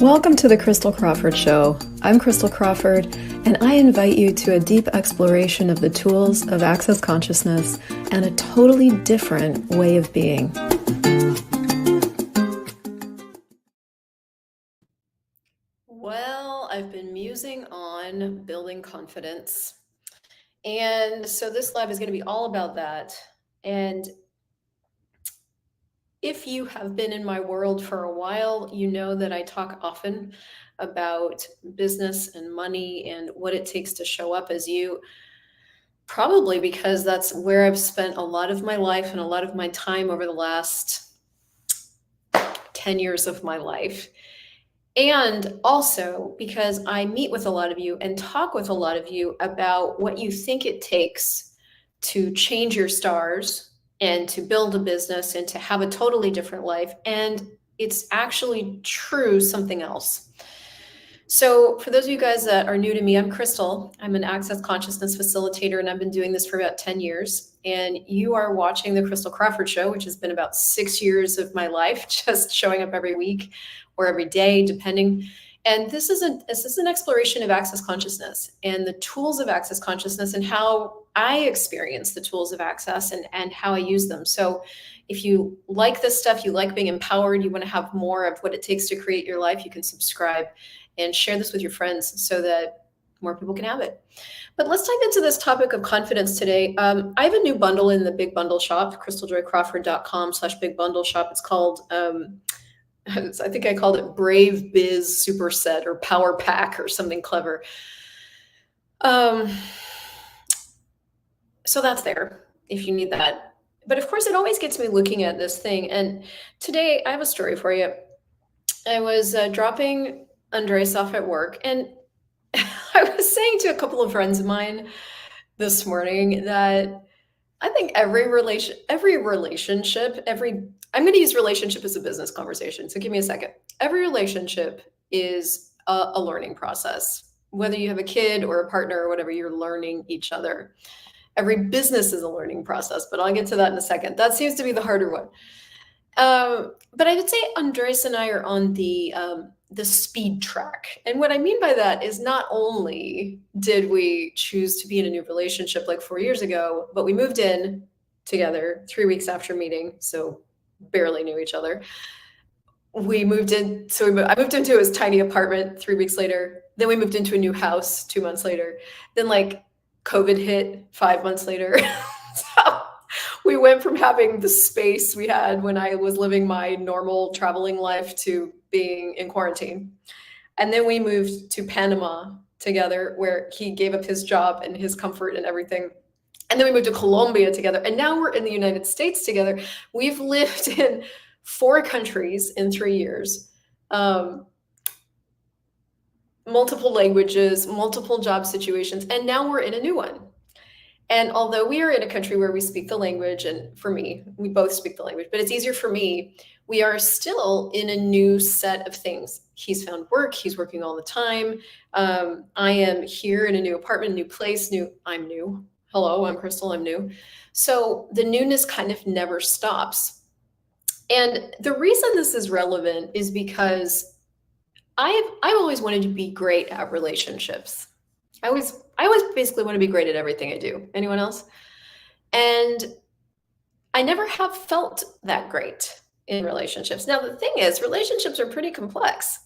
Welcome to the Crystal Crawford Show. I'm Crystal Crawford, and I invite you to a deep exploration of the tools of access consciousness and a totally different way of being. Well, I've been musing on building confidence. And so this live is going to be all about that. And if you have been in my world for a while, you know that I talk often about business and money and what it takes to show up as you, probably because that's where I've spent a lot of my life and a lot of my time over the last 10 years of my life. And also because I meet with a lot of you and talk with a lot of you about what you think it takes to change your stars and to build a business and to have a totally different life. And it's actually true something else. So for those of you guys that are new to me, I'm Crystal. I'm an access consciousness facilitator, and I've been doing this for about 10 years. And you are watching the Crystal Crawford Show, which has been about 6 years of my life, just showing up every week or every day, depending. And this is an exploration of access consciousness and the tools of access consciousness and how I experience the tools of access and how I use them. So if you like this stuff, you like being empowered, you want to have more of what it takes to create your life, you can subscribe and share this with your friends so that more people can have it. But let's dive into this topic of confidence today. I have a new bundle in the Big Bundle Shop, crystaljoycrawford.com/Big Bundle Shop. It's called, I think I called it Brave Biz Superset or Power Pack or something clever. So that's there if you need that. But of course, it always gets me looking at this thing. And today I have a story for you. I was dropping Andres off at work, and I was saying to a couple of friends of mine this morning that I think every relationship, I'm going to use relationship as a business conversation. So give me a second. Every relationship is a learning process. Whether you have a kid or a partner or whatever, you're learning each other. Every business is a learning process, but I'll get to that in a second. That seems to be the harder one. But I would say Andres and I are on the speed track. And what I mean by that is not only did we choose to be in a new relationship like 4 years ago, but we moved in together 3 weeks after meeting. So barely knew each other. I moved into his tiny apartment 3 weeks later. Then we moved into a new house 2 months later. Then like COVID hit 5 months later. So we went from having the space we had when I was living my normal traveling life to being in quarantine. And then we moved to Panama together, where he gave up his job and his comfort and everything. And then we moved to Colombia together. And now we're in the United States together. We've lived in 4 countries in 3 years, multiple languages, multiple job situations, and now we're in a new one. And although we are in a country where we speak the language, and for me, we both speak the language, but it's easier for me, we are still in a new set of things. He's found work, he's working all the time. I am here in a new apartment, new place, I'm new. Hello, I'm Crystal, I'm new. So the newness kind of never stops. And the reason this is relevant is because I've always wanted to be great at relationships. I always basically want to be great at everything I do. Anyone else? And I never have felt that great in relationships. Now, the thing is, relationships are pretty complex.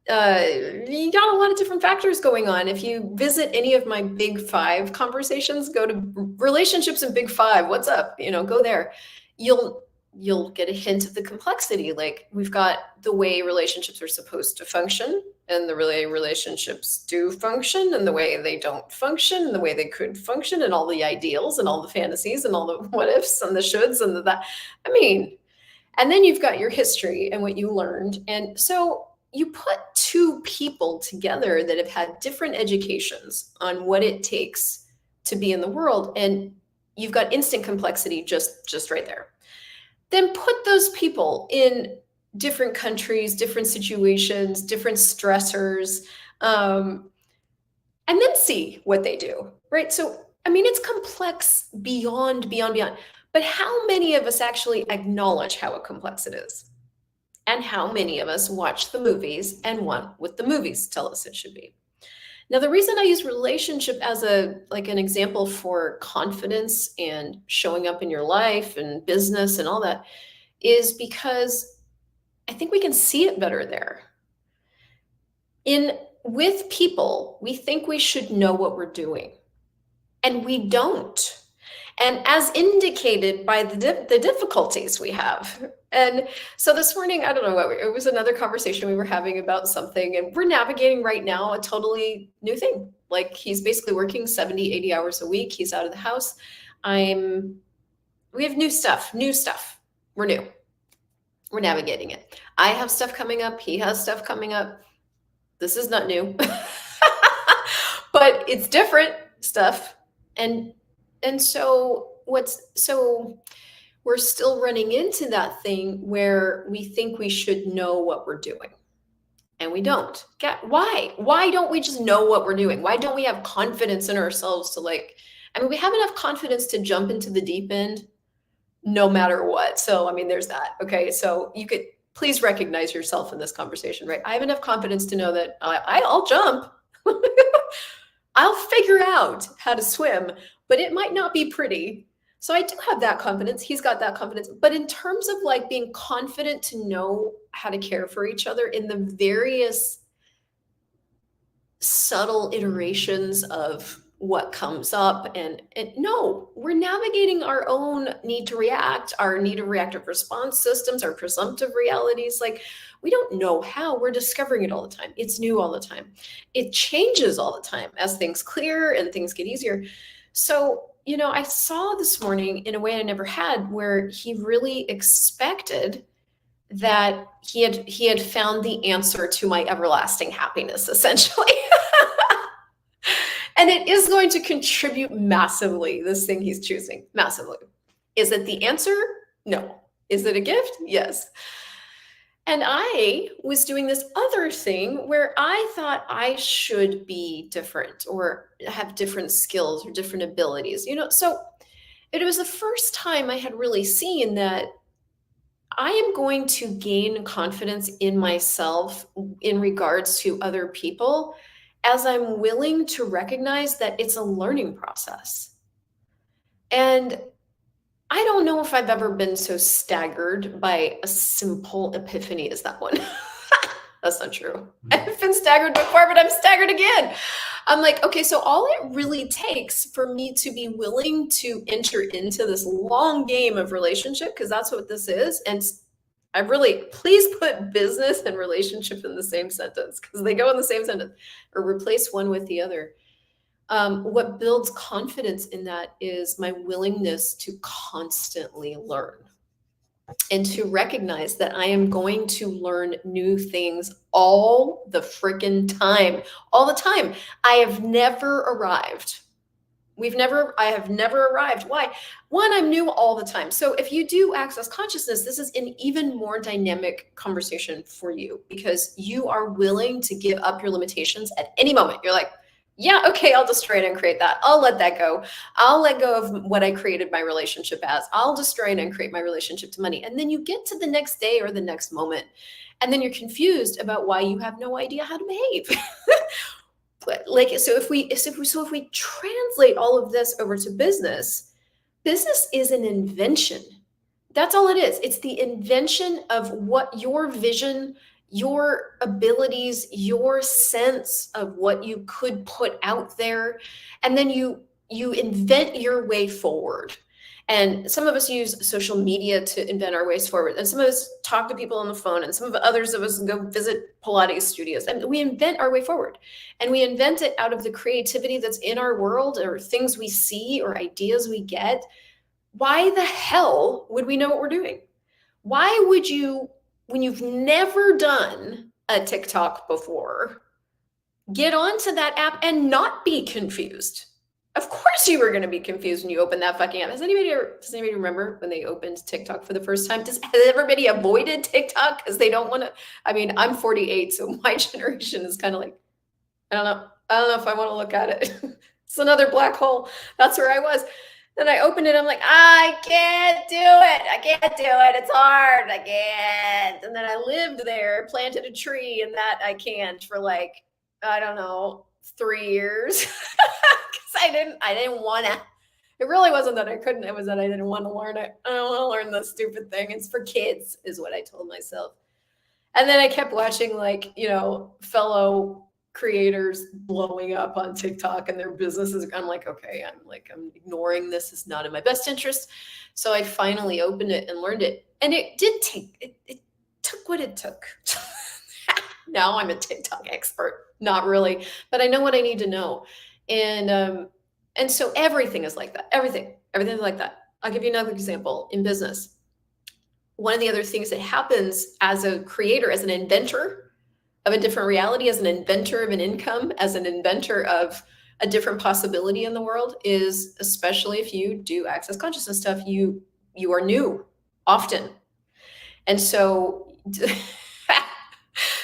You got a lot of different factors going on. If you visit any of my Big 5 conversations, go to relationships in Big 5. What's up? Go there. You'll get a hint of the complexity. Like, we've got the way relationships are supposed to function, and the way relationships do function, and the way they don't function, and the way they could function, and all the ideals and all the fantasies and all the what ifs and the shoulds and the that. And then you've got your history and what you learned. And so you put 2 people together that have had different educations on what it takes to be in the world, and you've got instant complexity just right there. Then put those people in different countries, different situations, different stressors, and then see what they do, right? So, it's complex beyond. But how many of us actually acknowledge how complex it is? And how many of us watch the movies and want what the movies tell us it should be? Now, the reason I use relationship as an example for confidence and showing up in your life and business and all that is because I think we can see it better there. With people, we think we should know what we're doing, and we don't. And as indicated by the difficulties we have. And so this morning, I don't know what, it was another conversation we were having about something, and we're navigating right now a totally new thing. Like, he's basically working 70, 80 hours a week. He's out of the house. We have new stuff. We're new. We're navigating it. I have stuff coming up. He has stuff coming up. This is not new, but it's different stuff. And so we're still running into that thing where we think we should know what we're doing, and we don't. Why don't we just know what we're doing? Why don't we have confidence in ourselves to we have enough confidence to jump into the deep end no matter what. So, there's that. Okay. So you could please recognize yourself in this conversation, right? I have enough confidence to know that I'll jump. I'll figure out how to swim, but it might not be pretty. So I do have that confidence. He's got that confidence. But in terms of being confident to know how to care for each other in the various subtle iterations of what comes up, and no, we're navigating our own need to react, our need of reactive response systems, our presumptive realities. We don't know how. We're discovering it all the time. It's new all the time. It changes all the time as things clear and things get easier. So, I saw this morning in a way I never had, where he really expected that he had found the answer to my everlasting happiness, essentially. And it is going to contribute massively, this thing he's choosing, massively. Is it the answer? No. Is it a gift? Yes. And I was doing this other thing where I thought I should be different or have different skills or different abilities, So it was the first time I had really seen that I am going to gain confidence in myself in regards to other people as I'm willing to recognize that it's a learning process. And I don't know if I've ever been so staggered by a simple epiphany as that one. That's not true. I've been staggered before, but I'm staggered again. I'm like, okay, so all it really takes for me to be willing to enter into this long game of relationship, because that's what this is. And please put business and relationship in the same sentence, because they go in the same sentence, or replace one with the other. What builds confidence in that is my willingness to constantly learn and to recognize that I am going to learn new things all the freaking time, all the time. I have never arrived. I have never arrived. Why? One, I'm new all the time. So if you do access consciousness, this is an even more dynamic conversation for you, because you are willing to give up your limitations at any moment. You're like, yeah, okay, I'll destroy it and create that. I'll let that go. I'll let go of what I created my relationship as. I'll destroy it and create my relationship to money. And then you get to the next day or the next moment, and then you're confused about why you have no idea how to behave. But so if we translate all of this over to business is an invention. That's all it is. It's the invention of what your vision, your abilities, your sense of what you could put out there, and then you invent your way forward. And some of us use social media to invent our ways forward. And some of us talk to people on the phone, and some of others of us go visit Pilates studios. And we invent our way forward. And we invent it out of the creativity that's in our world, or things we see or ideas we get. Why the hell would we know what we're doing? Why would you, when you've never done a TikTok before, get onto that app and not be confused? Of course you were going to be confused when you opened that fucking app. Does anybody remember when they opened TikTok for the first time? Has everybody avoided TikTok because they don't want to? I'm 48, so my generation is kind of like, I don't know if I want to look at it. It's another black hole. That's where I was. Then I opened it. I'm like, I can't do it. I can't do it. It's hard. I can't. And then I lived there, planted a tree, and that I can't for like, I don't know, 3 years. Because I didn't want to. It really wasn't that I couldn't. It was that I didn't want to learn it. I don't want to learn this stupid thing. It's for kids, is what I told myself. And then I kept watching, like, fellow creators blowing up on TikTok and their businesses. I'm like, okay, I'm ignoring this. It's not in my best interest. So I finally opened it and learned it. And it did take, it took what it took. Now I'm a TikTok expert. Not really, but I know what I need to know. And so everything is like that. Everything is like that. I'll give you another example in business. One of the other things that happens as a creator, as an inventor of a different reality, as an inventor of an income, as an inventor of a different possibility in the world, is, especially if you do access consciousness stuff, you are new often. And so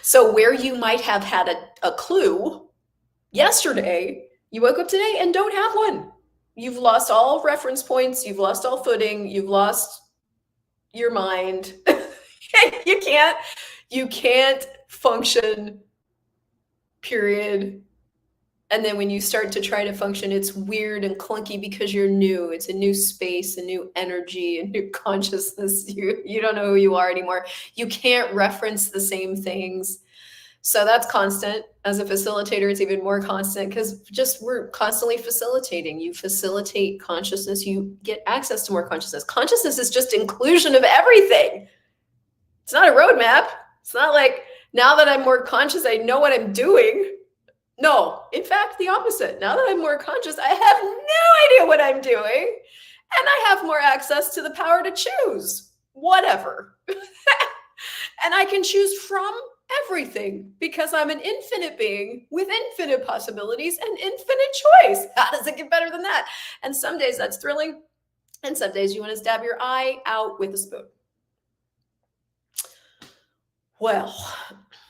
so where you might have had a clue yesterday, you woke up today and don't have one. You've lost all reference points, you've lost all footing, you've lost your mind. you can't function, period. And then when you start to try to function, it's weird and clunky because you're new. It's a new space, a new energy, a new consciousness. You don't know who you are anymore. You can't reference the same things. So that's constant. As a facilitator, it's even more constant because we're constantly facilitating. You facilitate consciousness, you get access to more consciousness. Consciousness is just inclusion of everything. It's not a roadmap. It's not like, now that I'm more conscious, I know what I'm doing. No, in fact, the opposite. Now that I'm more conscious, I have no idea what I'm doing. And I have more access to the power to choose whatever. And I can choose from everything because I'm an infinite being with infinite possibilities and infinite choice. How does it get better than that? And some days that's thrilling. And some days you want to stab your eye out with a spoon. Well,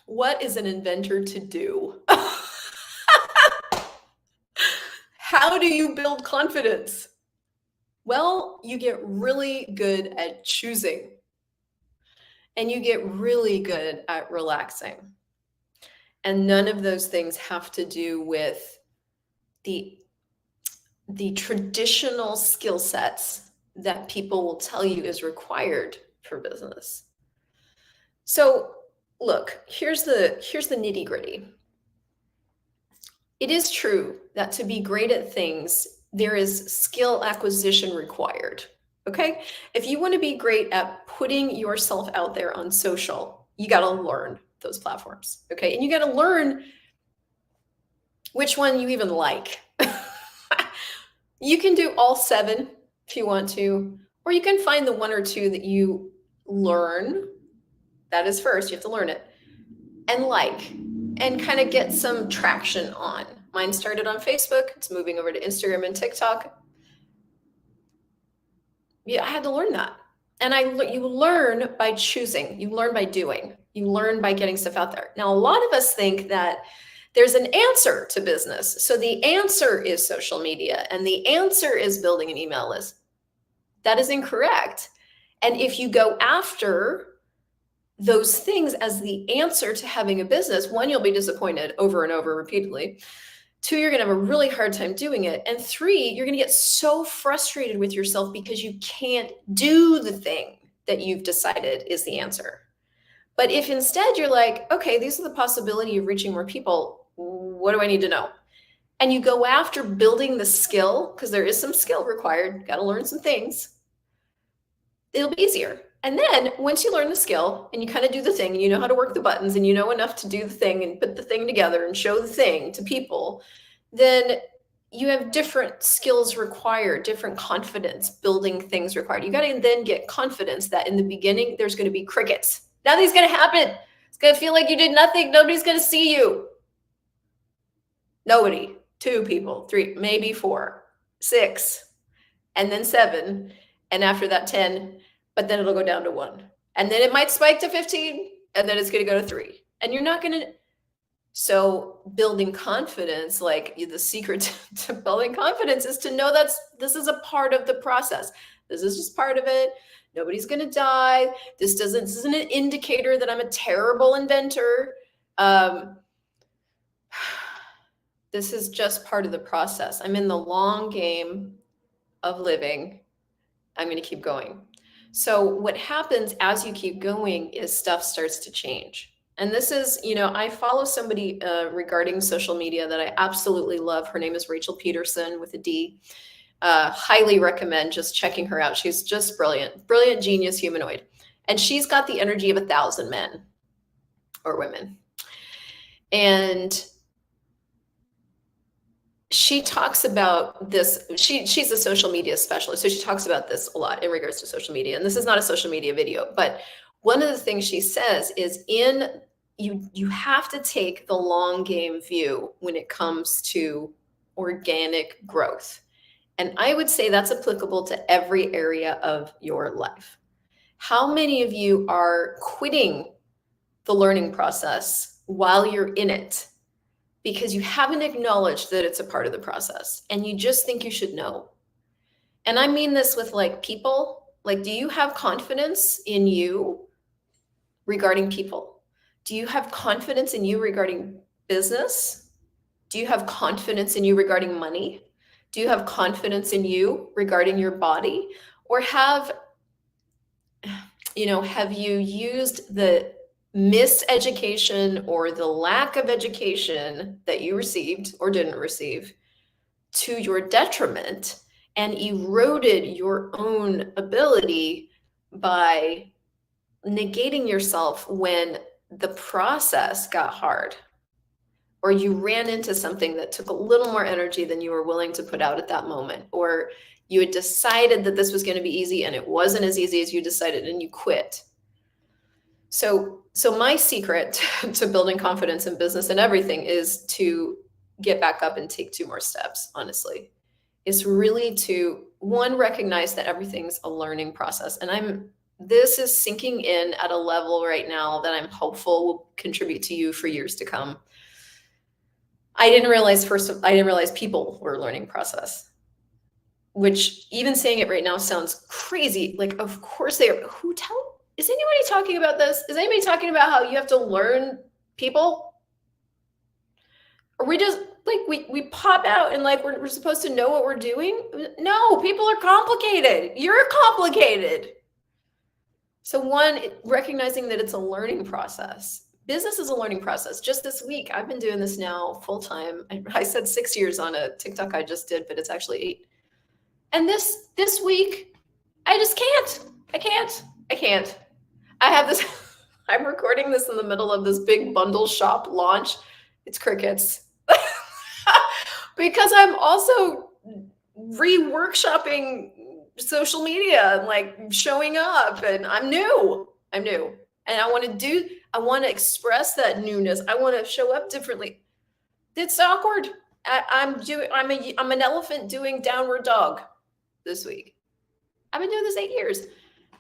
what is an inventor to do? How do you build confidence? Well, you get really good at choosing. And you get really good at relaxing. And none of those things have to do with the traditional skill sets that people will tell you is required for business. So look, here's the nitty-gritty. It is true that to be great at things, there is skill acquisition required. Okay? If you want to be great at putting yourself out there on social, you got to learn those platforms. Okay? And you got to learn which one you even like. You can do all 7 if you want to, or you can find the 1 or 2 that you learn. That is first, you have to learn it and kind of get some traction on. Mine started on Facebook. It's moving over to Instagram and TikTok. Yeah, I had to learn that. And you learn by choosing. You learn by doing. You learn by getting stuff out there. Now, a lot of us think that there's an answer to business. So the answer is social media, and the answer is building an email list. That is incorrect. And if you go after those things as the answer to having a business, 1, you'll be disappointed over and over repeatedly. 2, you're going to have a really hard time doing it. And 3, you're going to get so frustrated with yourself because you can't do the thing that you've decided is the answer. But if instead you're like, okay, these are the possibility of reaching more people, what do I need to know? And you go after building the skill, because there is some skill required, got to learn some things, it'll be easier. And then once you learn the skill and you kind of do the thing and you know how to work the buttons and you know enough to do the thing and put the thing together and show the thing to people, then you have different skills required, different confidence building things required. You got to then get confidence that in the beginning, there's going to be crickets. Nothing's going to happen. It's going to feel like you did nothing. Nobody's going to see you. Nobody. 2 people, 3, maybe 4, 6, and then 7. And after that, 10. But then it'll go down to 1. And then it might spike to 15, and then it's going to go to 3. And you're not going to, So building confidence, like the secret to building confidence is to know this is a part of the process. This is just part of it. Nobody's going to die. This isn't an indicator that I'm a terrible inventor. This is just part of the process. I'm in the long game of living. I'm going to keep going. So what happens as you keep going is stuff starts to change. And this is, I follow somebody regarding social media that I absolutely love. Her name is Rachel Peterson with a D. Highly recommend just checking her out. She's just brilliant, brilliant genius humanoid. And she's got the energy of 1,000 men or women. And she talks about this. She's a social media specialist. So she talks about this a lot in regards to social media. And this is not a social media video, but one of the things she says is you have to take the long game view when it comes to organic growth. And I would say that's applicable to every area of your life. How many of you are quitting the learning process while you're in it because you haven't acknowledged that it's a part of the process and you just think you should know? And I mean this with like people. Like, do you have confidence in you regarding people? Do you have confidence in you regarding business? Do you have confidence in you regarding money? Do you have confidence in you regarding your body? Or have you used the miseducation or the lack of education that you received or didn't receive to your detriment and eroded your own ability by negating yourself when the process got hard, or you ran into something that took a little more energy than you were willing to put out at that moment, or you had decided that this was going to be easy and it wasn't as easy as you decided and you quit. So my secret to building confidence in business and everything is to get back up and take 2 more steps, honestly. It's really to, one, recognize that everything's a learning process. And this is sinking in at a level right now that I'm hopeful will contribute to you for years to come. I didn't realize people were a learning process, which even saying it right now sounds crazy. Like, of course they are. Is anybody talking about this? Is anybody talking about how you have to learn people? Or we just like, we pop out and like, we're supposed to know what we're doing? No, people are complicated. You're complicated. So one, recognizing that it's a learning process. Business is a learning process. Just this week, I've been doing this now full time. I said 6 years on a TikTok I just did, but it's actually 8. And this week, I just can't. I can't. I have this, I'm recording this in the middle of this big bundle shop launch. It's crickets. Because I'm also re-workshopping social media and like showing up, and I'm new. And I want to express that newness. I want to show up differently. It's awkward. I'm an elephant doing downward dog this week. I've been doing this 8 years.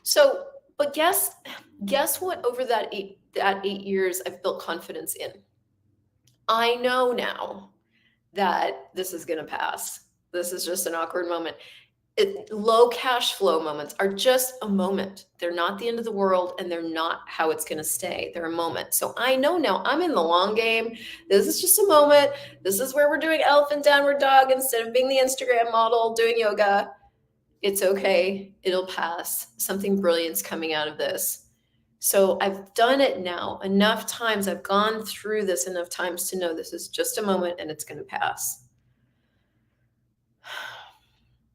So, but guess what? Over that eight years, I've built confidence in. I know now that this is going to pass. This is just an awkward moment. Low cash flow moments are just a moment. They're not the end of the world, and they're not how it's going to stay. They're a moment. So I know now I'm in the long game. This is just a moment. This is where we're doing elephant downward dog instead of being the Instagram model doing yoga. It's okay. It'll pass. Something brilliant's coming out of this. So I've done it now enough times. I've gone through this enough times to know this is just a moment and it's going to pass.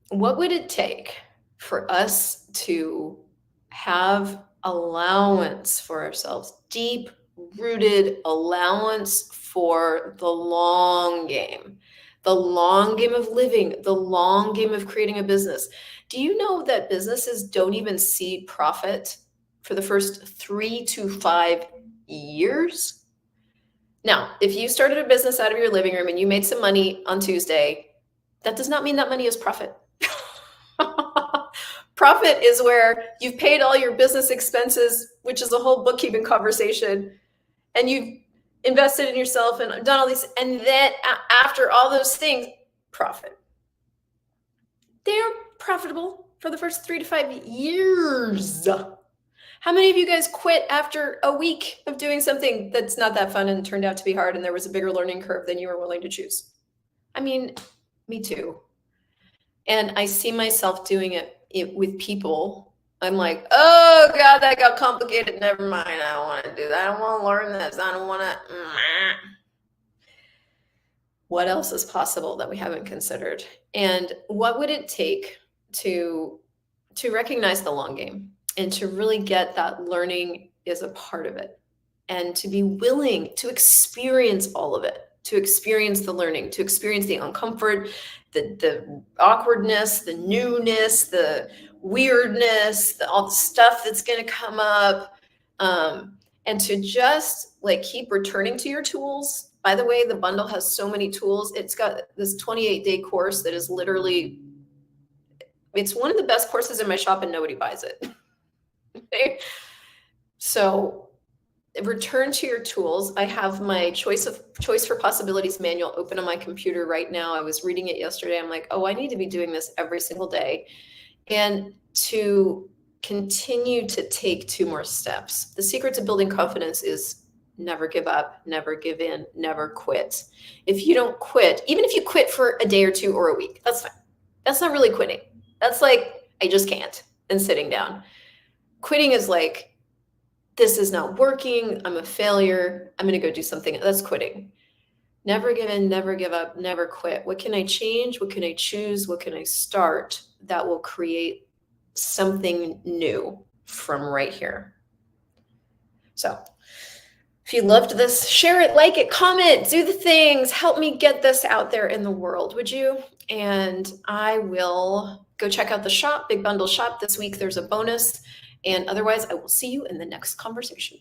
What would it take for us to have allowance for ourselves, deep-rooted allowance for the long game of living, the long game of creating a business? Do you know that businesses don't even see profit for the first 3 to 5 years? Now, if you started a business out of your living room and you made some money on Tuesday, that does not mean that money is profit. Profit is where you've paid all your business expenses, which is a whole bookkeeping conversation, and invested in yourself and done all these, and then after all those things, profit. They're profitable for the first 3 to 5 years. How many of you guys quit after a week of doing something that's not that fun and turned out to be hard and there was a bigger learning curve than you were willing to choose? I mean, me too. And I see myself doing it with people. I'm like, oh God, that got complicated. Never mind. I don't want to do that. I don't want to learn this. I don't want to. What else is possible that we haven't considered? And what would it take to recognize the long game and to really get that learning is a part of it, and to be willing to experience all of it, to experience the learning, to experience the uncomfort, the awkwardness, the newness, the weirdness, all the stuff that's going to come up, and to just like keep returning to your tools. By the way, the bundle has so many tools. It's got this 28-day course that is literally, it's one of the best courses in my shop and nobody buys it. Okay? So return to your tools. I have my choice for possibilities manual open on my computer right now. I was reading it yesterday. I'm like, oh, I need to be doing this every single day. And to continue to take 2 more steps. The secret to building confidence is never give up, never give in, never quit. If you don't quit, even if you quit for a day or 2 or a week, that's fine. That's not really quitting. That's like, I just can't, and sitting down. Quitting is like, this is not working. I'm a failure. I'm going to go do something. That's quitting. Never give in, never give up, never quit. What can I change? What can I choose? What can I start that will create something new from right here? So if you loved this, share it, like it, comment, do the things, help me get this out there in the world, would you? And I will go check out the shop, Big Bundle Shop. This week there's a bonus. And otherwise, I will see you in the next conversation.